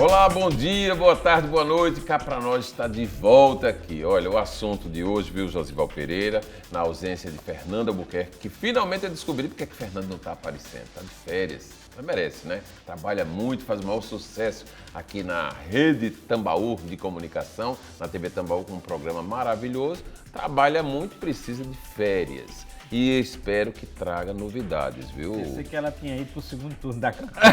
Olá, bom dia, boa tarde, boa noite. Cá para nós está de volta aqui. Olha, o assunto de hoje, viu, Josival Pereira, na ausência de Fernando Albuquerque, que finalmente eu descobri porque é que Fernando não está aparecendo. Está de férias. Mas merece, né? Trabalha muito, faz o maior sucesso aqui na Rede Tambaú de Comunicação, na TV Tambaú, com um programa maravilhoso. Trabalha muito, precisa de férias. E espero que traga novidades, viu? Pensei que ela tinha ido para o segundo turno da campanha.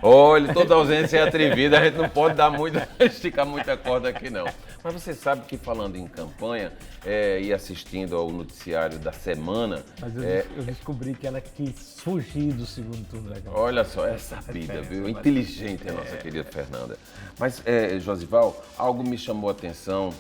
Olha, toda ausência é atrevida, a gente não pode dar esticar muita corda aqui não. Mas você sabe que falando em campanha e assistindo ao noticiário da semana... Mas eu descobri que ela quis fugir do segundo turno da campanha. Olha só, é sabida, viu? Inteligente a nossa querida Fernanda. Mas, Josival, algo me chamou a atenção,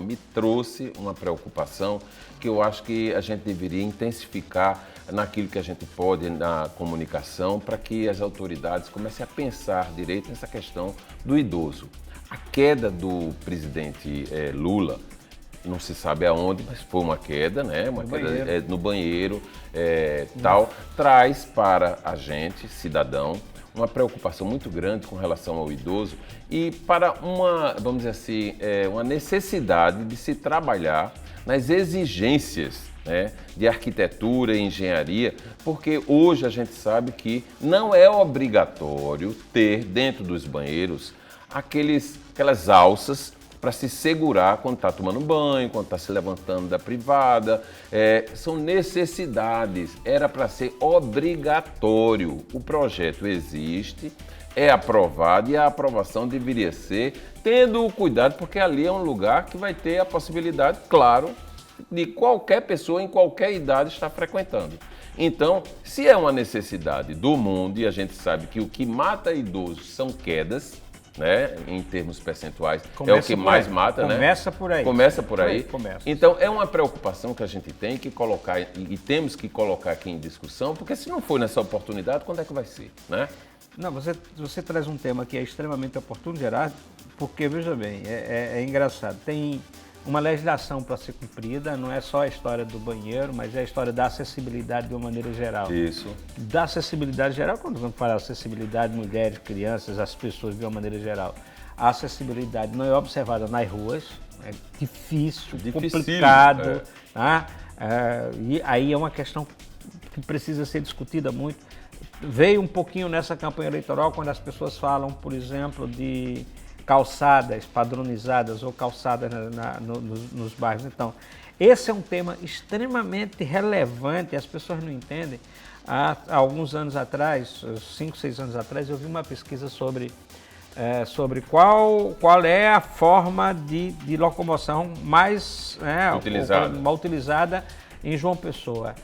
me trouxe uma preocupação que eu acho que a gente deveria intensificar naquilo que a gente pode na comunicação para que as autoridades comecem a pensar direito nessa questão do idoso. A queda do presidente Lula, não se sabe aonde, mas foi uma queda, né? Uma queda no banheiro, tal, traz para a gente, cidadão, uma preocupação muito grande com relação ao idoso e para vamos dizer assim, uma necessidade de se trabalhar nas exigências, né, de arquitetura e engenharia, porque hoje a gente sabe que não é obrigatório ter dentro dos banheiros aquelas alças para se segurar quando está tomando banho, quando está se levantando da privada. São necessidades, era para ser obrigatório. O projeto existe, é aprovado e a aprovação deveria ser tendo o cuidado, porque ali é um lugar que vai ter a possibilidade, claro, de qualquer pessoa em qualquer idade estar frequentando. Então, se é uma necessidade do mundo, e a gente sabe que o que mata idosos são quedas, né, em termos percentuais, é o que mais mata, né? Começa por aí. Começa por aí. Começa. Então, é uma preocupação que a gente tem que colocar e temos que colocar aqui em discussão, porque se não for nessa oportunidade, quando é que vai ser, né? Não, você traz um tema que é extremamente oportuno, Gerardo, porque, veja bem, é engraçado. Tem uma legislação para ser cumprida, não é só a história do banheiro, mas é a história da acessibilidade de uma maneira geral. Isso. Da acessibilidade geral, quando vamos falar acessibilidade, mulheres, crianças, as pessoas de uma maneira geral, a acessibilidade não é observada nas ruas, é difícil, complicado, tá? E aí é uma questão que precisa ser discutida muito. Veio um pouquinho nessa campanha eleitoral quando as pessoas falam, por exemplo, de calçadas padronizadas ou calçadas nos bairros. Então, esse é um tema extremamente relevante, as pessoas não entendem. Há alguns anos atrás, 5, 6 anos atrás, eu vi uma pesquisa sobre qual é a forma de locomoção mais utilizada em João Pessoa.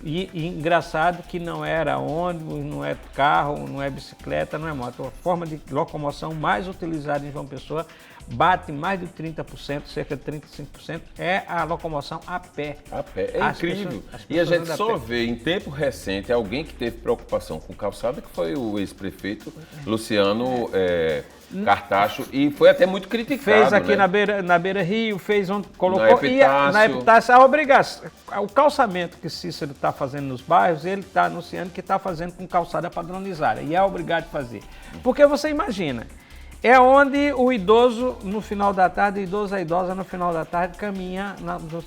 E engraçado que não era ônibus, não é carro, não é bicicleta, não é moto. A forma de locomoção mais utilizada em João Pessoa bate mais de 30%, cerca de 35%, é a locomoção a pé. A pé, é incrível. E a gente só vê em tempo recente alguém que teve preocupação com calçada, que foi o ex-prefeito Luciano Cartacho, e foi até muito criticado. Fez aqui, né? na Beira Rio, fez onde colocou, na Epitácio, a obrigação, o calçamento que Cícero está fazendo nos bairros, ele está anunciando que está fazendo com calçada padronizada, e é obrigado a fazer. Porque você imagina, é onde o idoso, no final da tarde, a idosa no final da tarde caminha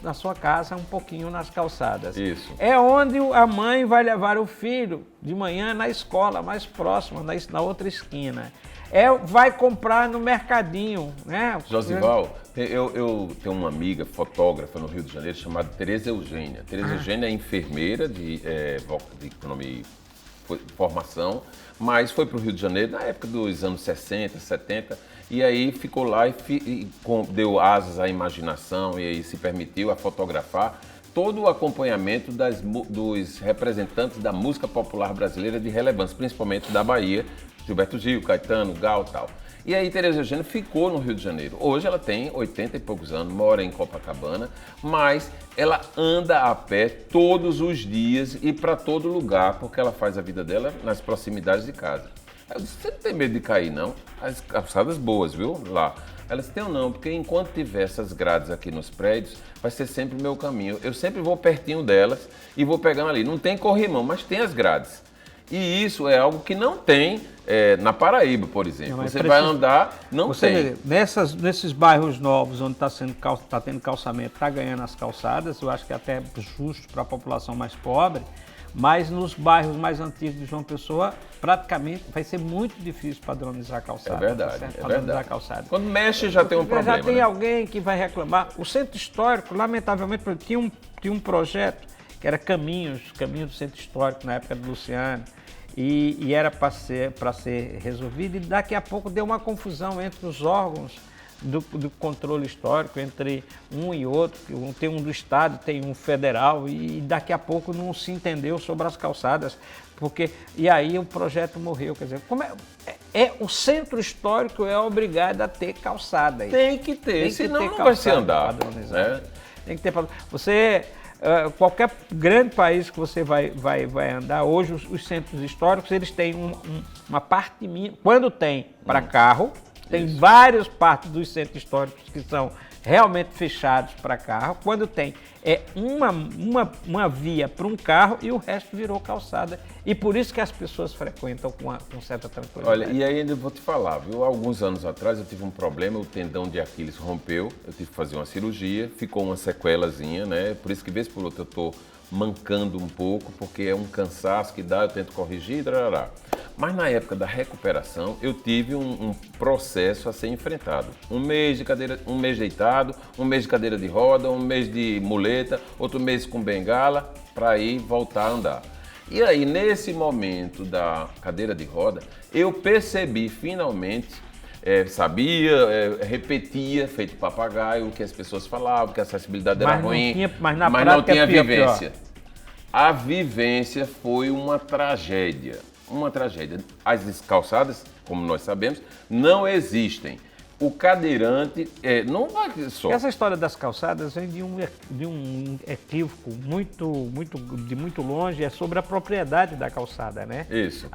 na sua casa um pouquinho nas calçadas. Isso. É onde a mãe vai levar o filho de manhã na escola mais próxima, na outra esquina. Vai comprar no mercadinho, né? Josival, eu tenho uma amiga fotógrafa no Rio de Janeiro chamada Tereza Eugênia. Tereza Eugênia é enfermeira de economia e formação, mas foi para o Rio de Janeiro na época dos anos 60, 70, e aí ficou lá e deu asas à imaginação e aí se permitiu a fotografar todo o acompanhamento dos representantes da música popular brasileira de relevância, principalmente da Bahia, Gilberto Gil, Caetano, Gal e tal. E aí Tereza Eugênia ficou no Rio de Janeiro. Hoje ela tem 80 e poucos anos, mora em Copacabana, mas ela anda a pé todos os dias e para todo lugar, porque ela faz a vida dela nas proximidades de casa. Eu disse, você não tem medo de cair, não? As calçadas boas, viu? Lá. Elas têm ou não, porque enquanto tiver essas grades aqui nos prédios, vai ser sempre o meu caminho. Eu sempre vou pertinho delas e vou pegando ali. Não tem corrimão, mas tem as grades. E isso é algo que não tem na Paraíba, por exemplo. Não, você vai andar, não tem. Nesses bairros novos, onde tá tendo calçamento, está ganhando as calçadas, eu acho que é até justo para a população mais pobre, mas nos bairros mais antigos de João Pessoa, praticamente vai ser muito difícil padronizar a calçada. É verdade, tá certo? é Padronizar verdade. a calçada. Quando mexe já tem um problema. Já tem né? alguém que vai reclamar. O centro histórico, lamentavelmente, tinha um projeto que era caminho do centro histórico na época do Luciano, e era para ser resolvido, e daqui a pouco deu uma confusão entre os órgãos do controle histórico, entre um e outro, tem um do Estado, tem um federal, e daqui a pouco não se entendeu sobre as calçadas, e aí o projeto morreu. Quer dizer, o centro histórico é obrigado a ter calçada. Tem que ter, senão não vai se andar. Né? Tem que ter. Qualquer grande país que você vai andar, hoje os centros históricos, eles têm uma parte mínima. Quando tem para carro, tem várias partes dos centros históricos que são realmente fechados para carro. Quando tem uma via para um carro e o resto virou calçada. E por isso que as pessoas frequentam com certa tranquilidade. Olha, e aí ainda vou te falar, viu? Alguns anos atrás eu tive um problema, o tendão de Aquiles rompeu, eu tive que fazer uma cirurgia, ficou uma sequelazinha, né? Por isso que vez por outra eu tô mancando um pouco, porque é um cansaço que dá, eu tento corrigir, drará. Mas na época da recuperação, eu tive um processo a ser enfrentado. Um mês deitado, um mês de cadeira de roda, um mês de muleta, outro mês com bengala, para ir voltar a andar. E aí, nesse momento da cadeira de roda, eu percebi finalmente, repetia, feito papagaio, o que as pessoas falavam, que a acessibilidade era ruim, mas não tinha vivência. Pior. A vivência foi uma tragédia. Uma tragédia. As calçadas, como nós sabemos, não existem. O cadeirante não vai só. Essa história das calçadas vem de um equívoco de muito longe, é sobre a propriedade da calçada, né? Isso.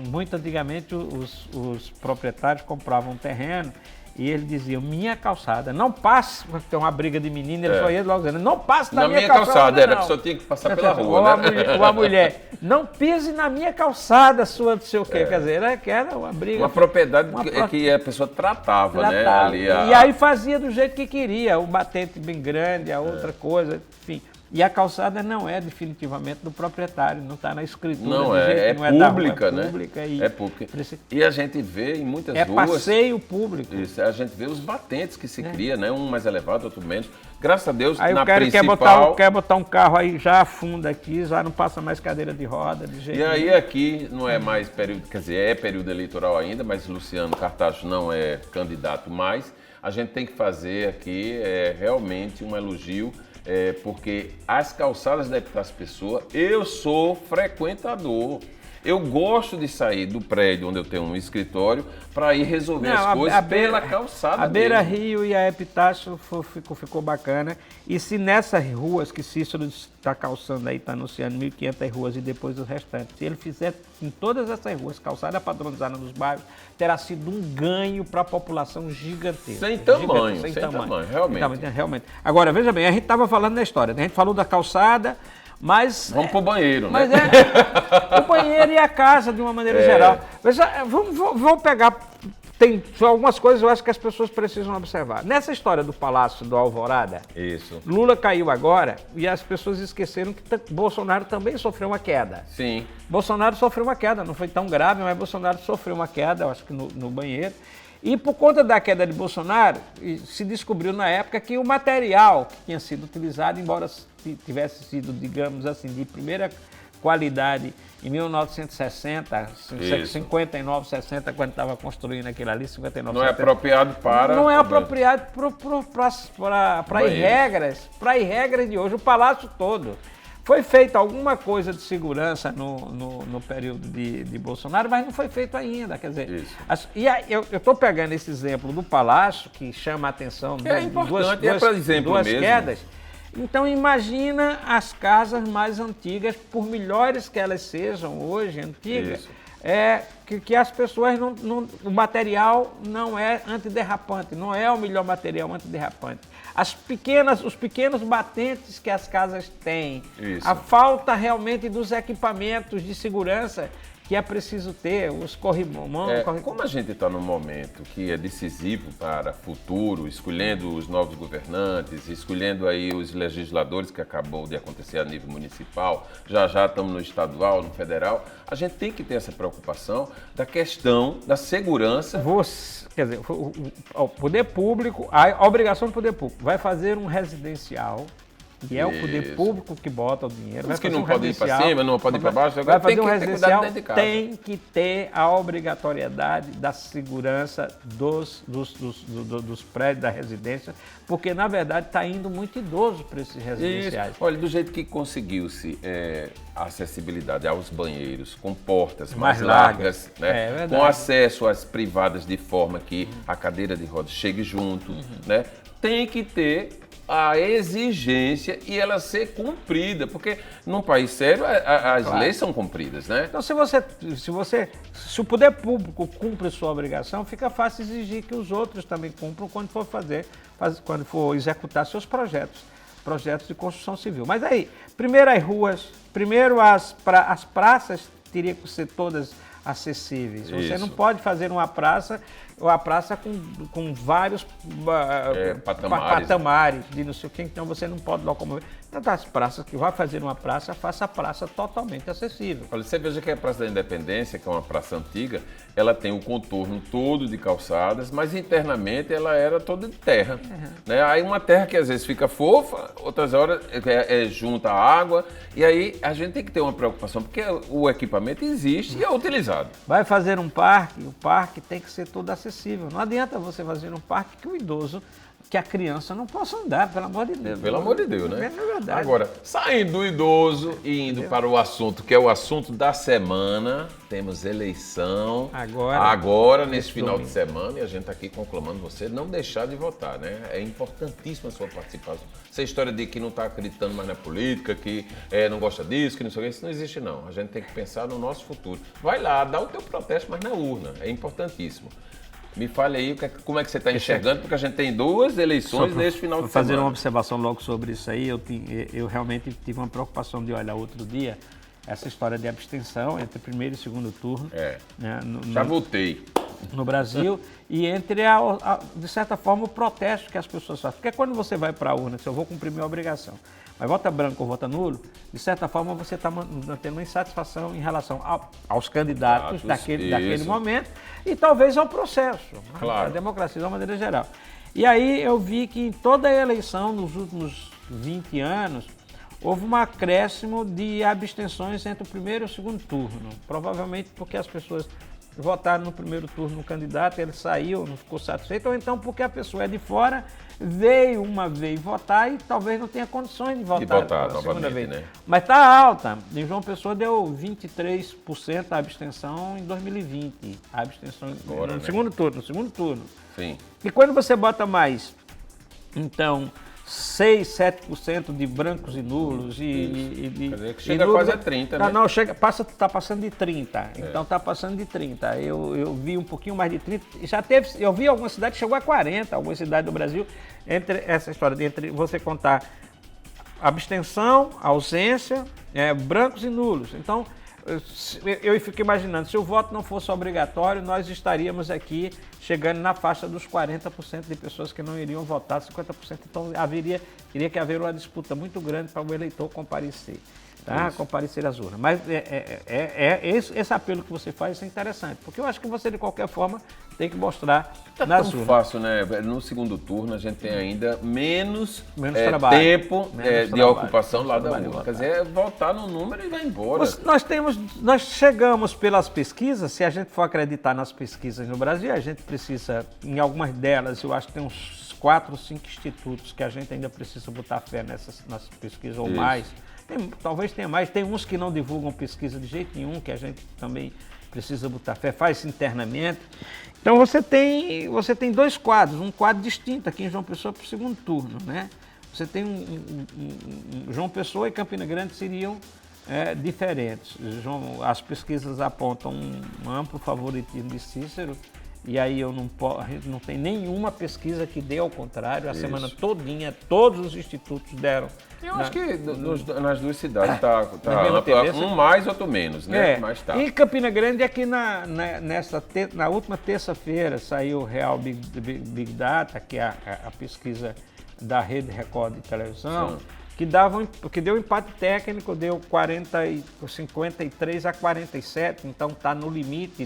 Muito antigamente os proprietários compravam um terreno e eles diziam, minha calçada, não passe, porque tem uma briga de menino, ele só ia logo dizendo, não passe na minha calçada. Era, a pessoa tinha que passar pela rua, né? Ou a mulher, não pise na minha calçada, sua não sei o quê, quer dizer, era uma briga. Uma propriedade que a pessoa tratava, né? Ali E aí fazia do jeito que queria, o batente bem grande, a outra coisa, enfim. E a calçada não é definitivamente do proprietário, não está na escritura. Não é pública, né? É pública. E a gente vê em muitas ruas... É passeio público. Isso, a gente vê os batentes que se cria, né? Um mais elevado, outro menos. Graças a Deus, aí na o cara principal... quer botar um carro aí, já afunda aqui, já não passa mais cadeira de roda, de jeito nenhum. E aí aqui não é mais período, quer dizer, é período eleitoral ainda, mas Luciano Cartacho não é candidato mais. A gente tem que fazer aqui realmente um elogio, porque as calçadas da Epitácio Pessoa, eu sou frequentador. Eu gosto de sair do prédio onde eu tenho um escritório para ir resolver as coisas pela calçada. A Beira Rio e a Epitácio ficou bacana. E se nessas ruas que Cícero está calçando aí, está anunciando 1.500 ruas e depois os restantes, se ele fizer em todas essas ruas calçada padronizada nos bairros, terá sido um ganho para a população gigantesco. Sem tamanho, realmente. Agora, veja bem, a gente estava falando da história, né? A gente falou da calçada, mas... Vamos pro banheiro, né? O banheiro e a casa, de uma maneira geral. Veja, vamos pegar... Tem algumas coisas eu acho que as pessoas precisam observar. Nessa história do Palácio do Alvorada, Lula caiu agora e as pessoas esqueceram que Bolsonaro também sofreu uma queda. Sim. Bolsonaro sofreu uma queda, não foi tão grave, mas Bolsonaro sofreu uma queda, eu acho que no banheiro. E por conta da queda de Bolsonaro, se descobriu na época que o material que tinha sido utilizado, embora tivesse sido, digamos assim, de primeira qualidade em 1960, 59, 60, quando estava construindo aquilo ali, 59, não 70. É apropriado para... Não é apropriado para as regras de hoje, o palácio todo. Foi feita alguma coisa de segurança no período de Bolsonaro, mas não foi feito ainda. Quer dizer, eu estou pegando esse exemplo do Palácio, que chama a atenção de duas quedas. Então imagina as casas mais antigas, por melhores que elas sejam hoje, antigas, que as pessoas o material não é antiderrapante, não é o melhor material antiderrapante. os pequenos batentes que as casas têm, Isso. a falta realmente dos equipamentos de segurança que é preciso ter, os corrimãos. Como a gente está num momento que é decisivo para o futuro, escolhendo os novos governantes, escolhendo aí os legisladores que acabou de acontecer a nível municipal, já estamos no estadual, no federal, a gente tem que ter essa preocupação da questão da segurança. Quer dizer, o poder público, a obrigação do poder público vai fazer um residencial, que é o poder público que bota o dinheiro. Os que não podem ir para cima, não podem ir para baixo, vai fazer tem um que ter residencial, cuidado dentro de casa. tem que ter a obrigatoriedade da segurança dos prédios da residência, porque na verdade está indo muito idoso para esses residenciais. Isso. Olha, do jeito que conseguiu-se a acessibilidade aos banheiros, com portas mais largas, né? Com acesso às privadas de forma que a cadeira de rodas chegue junto, né? Tem que ter a exigência e ela ser cumprida, porque num país sério as leis são cumpridas, né? Então, se o poder público cumpre sua obrigação, fica fácil exigir que os outros também cumpram quando for executar seus projetos de construção civil. Mas aí, primeiro as ruas, primeiro as praças teriam que ser todas acessíveis. Você não pode fazer uma praça com vários patamares de não sei o que, então você não pode locomover. Tanto as praças que vai fazer uma praça, faça a praça totalmente acessível. Olha, você veja que a Praça da Independência, que é uma praça antiga, ela tem o contorno todo de calçadas, mas internamente ela era toda de terra. Né? Aí uma terra que às vezes fica fofa, outras horas junta água, e aí a gente tem que ter uma preocupação, porque o equipamento existe e é utilizado. Vai fazer um parque, o parque tem que ser todo acessível. Não adianta você fazer um parque que o idoso, que a criança não possa andar, pelo amor de Deus. Pelo amor de Deus, né? É verdade. Agora, saindo do idoso e indo para o assunto, que é o assunto da semana, temos eleição. Agora nesse final de semana, e a gente está aqui conclamando você não deixar de votar, né? É importantíssima a sua participação. Essa história de que não está acreditando mais na política, que não gosta disso, que não sei o que, isso não existe não. A gente tem que pensar no nosso futuro. Vai lá, dá o teu protesto, mas na urna. É importantíssimo. Me fale aí como é que você está enxergando, porque a gente tem 2 eleições nesse final de semana. Fazer uma observação logo sobre isso aí, eu realmente tive uma preocupação de olhar outro dia essa história de abstenção entre primeiro e segundo turno. Né, já votei. No Brasil e entre, de certa forma, o protesto que as pessoas fazem. Porque quando você vai para a urna, se eu vou cumprir minha obrigação, mas vota branco ou vota nulo, de certa forma você está tendo uma insatisfação em relação aos candidatos daquele momento e talvez ao processo, claro. A democracia de uma maneira geral. E aí eu vi que em toda a eleição, nos últimos 20 anos, houve um acréscimo de abstenções entre o primeiro e o segundo turno. Provavelmente porque as pessoas votaram no primeiro turno no candidato, ele saiu, não ficou satisfeito, ou então porque a pessoa é de fora, veio uma vez votar e talvez não tenha condições de votar pela segunda vez. Né? Mas está alta. Em João Pessoa deu 23% a abstenção em 2020. A abstenção agora, no segundo turno. Sim. E quando você bota mais, então, 6, 7% de brancos e nulos Quer dizer que chega quase a 30, né? Não, está passando de 30. Então está passando de 30. Eu vi um pouquinho mais de 30. Eu vi algumas cidades que chegou a 40, algumas cidades do Brasil, entre essa história, entre você contar abstenção, ausência, brancos e nulos. Então, eu fico imaginando, se o voto não fosse obrigatório, nós estaríamos aqui chegando na faixa dos 40% de pessoas que não iriam votar, 50%. Então, teria que haver uma disputa muito grande para o eleitor comparecer. Tá? Comparecer às urnas. Mas esse apelo que você faz é interessante, porque eu acho que você, de qualquer forma, tem que mostrar nas urnas. É fácil, né? No segundo turno, a gente tem ainda menos tempo de ocupação lá da urna. Quer dizer, votar no número e vai embora. Nós chegamos pelas pesquisas, se a gente for acreditar nas pesquisas no Brasil, a gente precisa, em algumas delas, eu acho que tem uns 4 ou 5 institutos que a gente ainda precisa botar fé nas pesquisas ou mais. Talvez tenha mais, tem uns que não divulgam pesquisa de jeito nenhum, que a gente também precisa botar fé, faz internamente. Então você tem 2 quadros, um quadro distinto aqui em João Pessoa para o segundo turno, né? Você tem João Pessoa e Campina Grande seriam diferentes. As pesquisas apontam um amplo favoritismo de Cícero E aí a gente não tem nenhuma pesquisa que dê ao contrário. A semana todinha, todos os institutos deram. Eu acho que nas duas cidades está um mais, outro menos, né? Mas tá. E Campina Grande, aqui na última terça-feira, saiu o Real Big Data, que é a pesquisa da Rede Record de televisão, que deu empate técnico, deu 53-47, então está no limite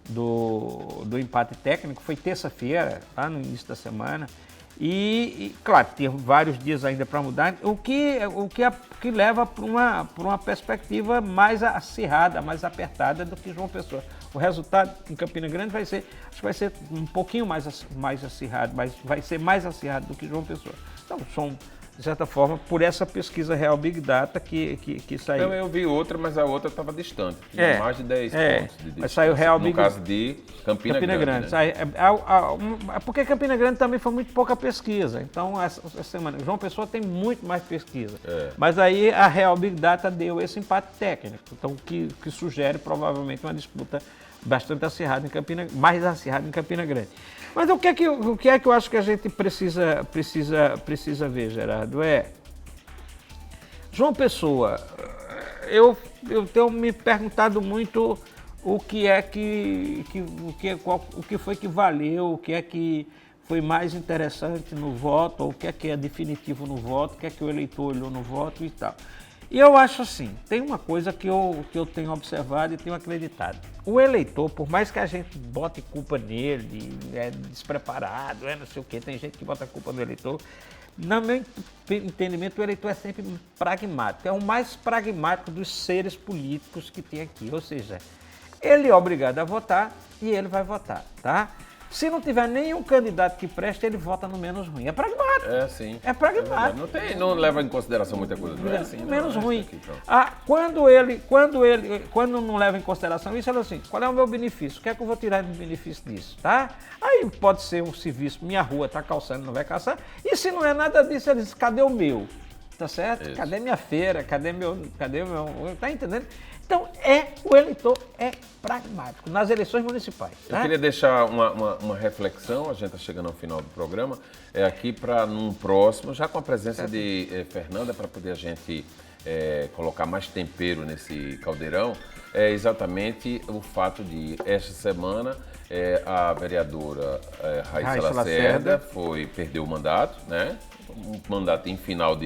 do empate técnico. Foi terça-feira, tá, no início da semana. E claro, tem vários dias ainda para mudar, o que leva para uma perspectiva mais acirrada, mais apertada do que João Pessoa. O resultado em Campina Grande acho que vai ser um pouquinho mais acirrado, mas vai ser mais acirrado do que João Pessoa. Então, de certa forma, por essa pesquisa Real Big Data que saiu. Então, eu vi outra, mas a outra estava distante. Tinha mais de 10 pontos de distância. Mas saiu Real Big Data. No caso de Campina Grande. Né? Porque Campina Grande também foi muito pouca pesquisa. Então, essa semana, João Pessoa tem muito mais pesquisa. Mas aí a Real Big Data deu esse empate técnico. Então, que sugere provavelmente uma disputa bastante acirrada mais acirrada em Campina Grande. Mas o que é que eu acho que a gente precisa ver, Gerardo? João Pessoa, eu tenho me perguntado muito o que foi que valeu, o que é que foi mais interessante no voto, ou o que é definitivo no voto, o que é que o eleitor olhou no voto e tal. E eu acho assim, tem uma coisa que eu tenho observado e tenho acreditado. O eleitor, por mais que a gente bote culpa nele, é despreparado, não sei o quê, tem gente que bota a culpa no eleitor, no meu entendimento, o eleitor é sempre pragmático, é o mais pragmático dos seres políticos que tem aqui. Ou seja, ele é obrigado a votar e ele vai votar, tá? Se não tiver nenhum candidato que preste, ele vota no menos ruim. É pragmático. É, sim. É pragmático. Não leva em consideração muita coisa. Não é assim, menos ruim. Aqui, quando não leva em consideração isso, ele fala assim, qual é o meu benefício? O que é que eu vou tirar de benefício disso? Tá? Aí pode ser um serviço, minha rua está calçando, não vai calçar. E se não é nada disso, ele diz, cadê o meu? Tá certo? Isso. Cadê minha feira? Cadê meu... Tá entendendo? Então, o eleitor é pragmático nas eleições municipais. Eu queria deixar uma reflexão, a gente está chegando ao final do programa, aqui para num próximo, já com a presença de Fernanda, para poder a gente colocar mais tempero nesse caldeirão, é exatamente o fato de, esta semana, a vereadora Raíssa Lacerda perdeu o mandato, né? Um mandato em final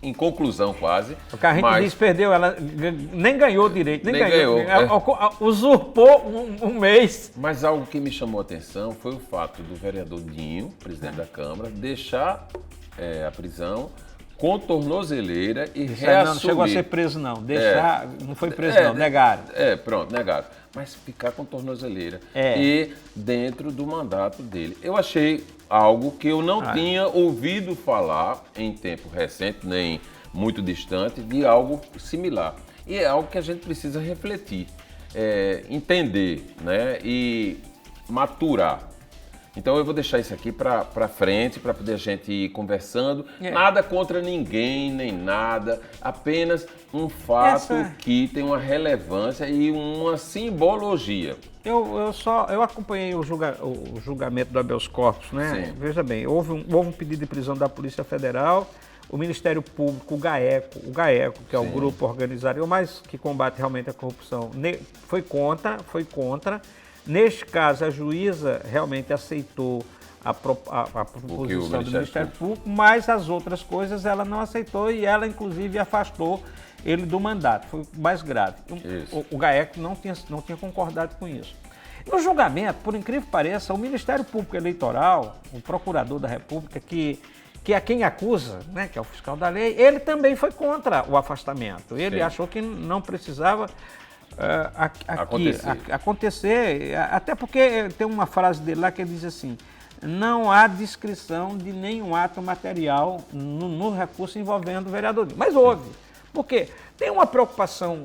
em conclusão quase. O que a gente diz perdeu, ela nem ganhou direito, nem ganhou. Usurpou um mês. Mas algo que me chamou a atenção foi o fato do vereador Dinho, presidente da Câmara, deixar a prisão com tornozeleira e reassumir. Não chegou a ser preso não, não foi preso não, negaram. Pronto, negaram. Mas ficar com tornozeleira e dentro do mandato dele. Eu achei algo que eu não tinha ouvido falar em tempo recente, nem muito distante, de algo similar. E é algo que a gente precisa refletir, entender, né, e maturar. Então eu vou deixar isso aqui para frente, para poder a gente ir conversando. Nada contra ninguém, nem nada. Apenas um fato que tem uma relevância e uma simbologia. Eu acompanhei o julgamento do habeas corpus, né? Sim. Veja bem, houve um pedido de prisão da Polícia Federal, o Ministério Público, o GAECO, que é o grupo organizado, mais que combate realmente a corrupção, foi contra. Neste caso, a juíza realmente aceitou a proposição do Ministério Público, mas as outras coisas ela não aceitou e ela, inclusive, afastou ele do mandato. Foi mais grave. O GAECO não tinha concordado com isso. No julgamento, por incrível que pareça, o Ministério Público Eleitoral, o procurador da República, que é quem acusa, né, que é o fiscal da lei, ele também foi contra o afastamento. Ele achou que não precisava acontecer, até porque tem uma frase dele lá que ele diz assim, não há descrição de nenhum ato material no recurso envolvendo o vereador. Mas houve, porque tem uma preocupação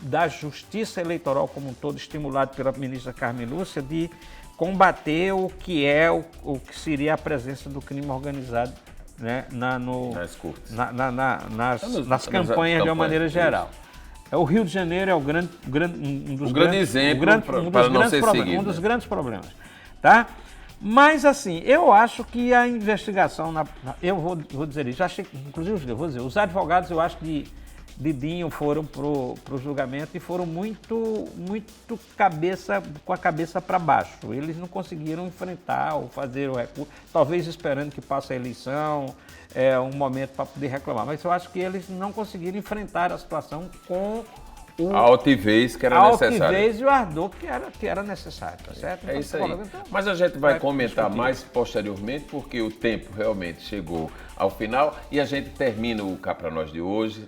da justiça eleitoral como um todo, estimulado pela ministra Carmen Lúcia, de combater o que seria a presença do crime organizado, né, nas campanhas de uma maneira geral. O Rio de Janeiro é um dos grandes exemplo para não ser seguido. Um dos grandes problemas, tá? Mas, assim, eu acho que a investigação, eu vou dizer isso, inclusive, eu vou dizer, os advogados, eu acho que Didinho foram pro julgamento e foram muito com a cabeça para baixo. Eles não conseguiram enfrentar ou fazer o recurso, talvez esperando que passe a eleição, um momento para poder reclamar. Mas eu acho que eles não conseguiram enfrentar a situação com a altivez que era necessária. A altivez e o ardor que era necessário, tá certo? É isso aí. Então, mas a gente vai comentar mais posteriormente, porque o tempo realmente chegou ao final e a gente termina o Cá Pra Nós de hoje,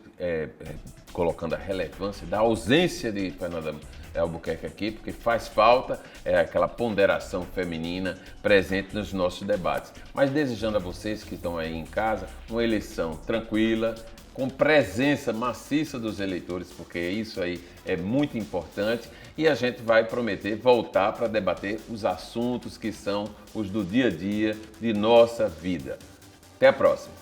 colocando a relevância da ausência de Fernanda Albuquerque aqui, porque faz falta aquela ponderação feminina presente nos nossos debates. Mas desejando a vocês que estão aí em casa uma eleição tranquila, com presença maciça dos eleitores, porque isso aí é muito importante, e a gente vai prometer voltar para debater os assuntos que são os do dia a dia de nossa vida. Até a próxima!